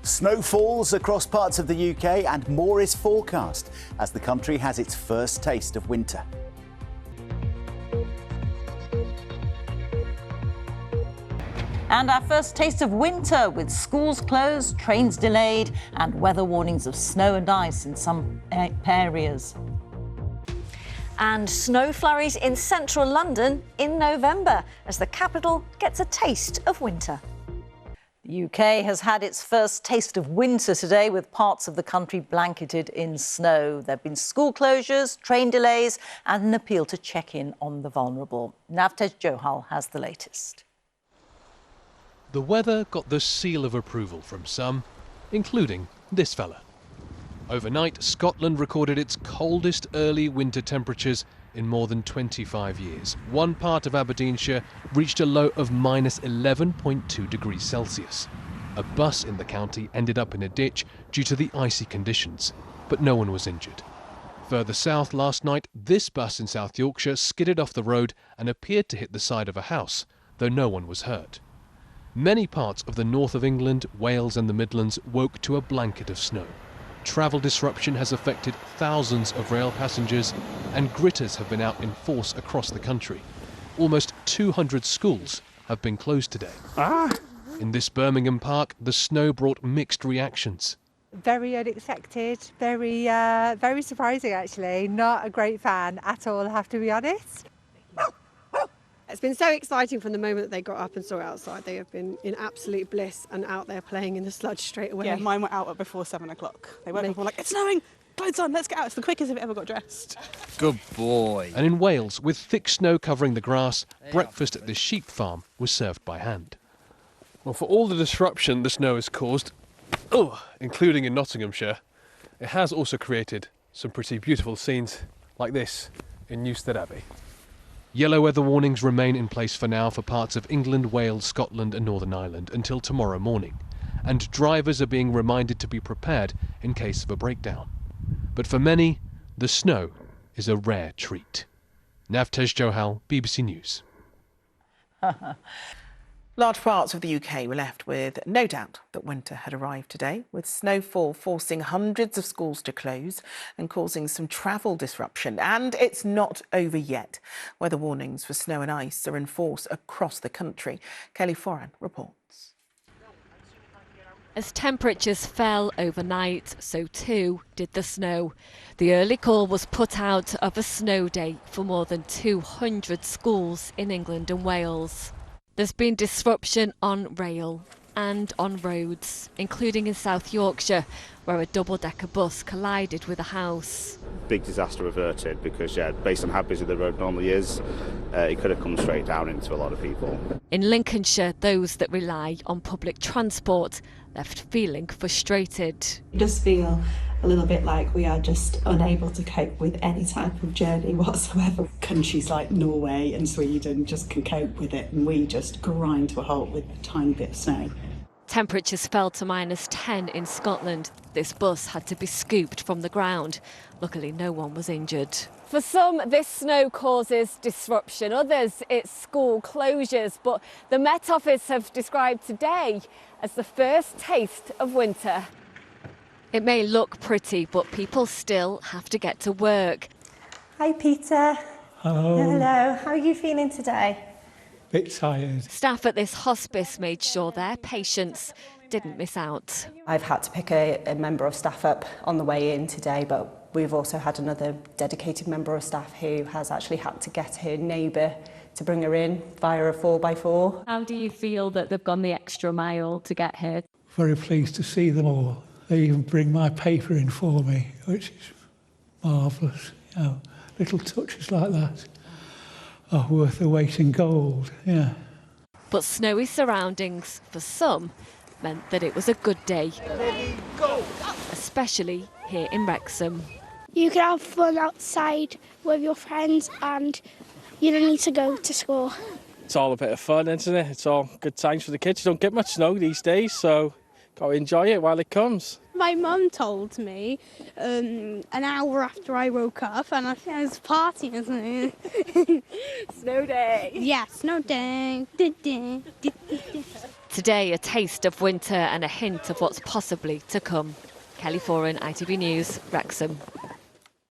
Snow falls across parts of the UK and more is forecast as the country has its first taste of winter. And our first taste of winter with schools closed, trains delayed and weather warnings of snow and ice in some areas. And snow flurries in central London in November as the capital gets a taste of winter. The UK has had its first taste of winter today with parts of the country blanketed in snow. There have been school closures, train delays and an appeal to check in on the vulnerable. Navtej Johal has the latest. The weather got the seal of approval from some, including this fella. Overnight, Scotland recorded its coldest early winter temperatures in more than 25 years. One part of Aberdeenshire reached a low of -11.2 degrees Celsius. A bus in the county ended up in a ditch due to the icy conditions, but no one was injured. Further south last night, this bus in South Yorkshire skidded off the road and appeared to hit the side of a house, though no one was hurt. Many parts of the north of England, Wales and the Midlands woke to a blanket of snow. Travel disruption has affected thousands of rail passengers and gritters have been out in force across the country. Almost 200 schools have been closed today. In this Birmingham park, the snow brought mixed reactions. Very unexpected, very surprising actually. Not a great fan at all, I have to be honest. It's been so exciting from the moment that they got up and saw it outside. They have been in absolute bliss and out there playing in the sludge straight away. Yeah, mine were out before 7 o'clock. They weren't before like, it's snowing, clothes on, let's get out. It's the quickest I've ever got dressed. Good boy. And in Wales, with thick snow covering the grass, breakfast at this sheep farm was served by hand. Well, for all the disruption the snow has caused, including in Nottinghamshire, it has also created some pretty beautiful scenes like this in Newstead Abbey. Yellow weather warnings remain in place for now for parts of England, Wales, Scotland and Northern Ireland until tomorrow morning. And drivers are being reminded to be prepared in case of a breakdown. But for many, the snow is a rare treat. Navtej Johal, BBC News. Large parts of the UK were left with no doubt that winter had arrived today, with snowfall forcing hundreds of schools to close and causing some travel disruption. And it's not over yet. Weather warnings for snow and ice are in force across the country. Kelly Foran reports. As temperatures fell overnight, so too did the snow. The early call was put out of a snow day for more than 200 schools in England and Wales. There's been disruption on rail and on roads, including in South Yorkshire, where a double-decker bus collided with a house. Big disaster averted because, based on how busy the road normally is, it could have come straight down into a lot of people. In Lincolnshire, those that rely on public transport left feeling frustrated. It does feel a little bit like we are just unable to cope with any type of journey whatsoever. Countries like Norway and Sweden just can cope with it, and we just grind to a halt with a tiny bit of snow. Temperatures fell to -10 in Scotland. This bus had to be scooped from the ground. Luckily, no one was injured. For some, this snow causes disruption. Others, it's school closures. But the Met Office have described today as the first taste of winter. It may look pretty, but people still have to get to work. Hi, Peter. Hello. Hello. How are you feeling today? Bit tired. Staff at this hospice made sure their patients didn't miss out. I've had to pick a member of staff up on the way in today, but we've also had another dedicated member of staff who has actually had to get her neighbour to bring her in via a 4x4. How do you feel that they've gone the extra mile to get here? Very pleased to see them all. They even bring my paper in for me, which is marvellous. You know, little touches like that are worth the weight in gold, yeah. But snowy surroundings, for some, meant that it was a good day. Ready, go! Especially here in Wrexham. You can have fun outside with your friends and you don't need to go to school. It's all a bit of fun, isn't it? It's all good times for the kids. You don't get much snow these days, so got to enjoy it while it comes. My mum told me an hour after I woke up, and I think I was partying, isn't it? Snow day. Yeah, snow day. Today, a taste of winter and a hint of what's possibly to come. Kelly Foran, ITV News, Wrexham.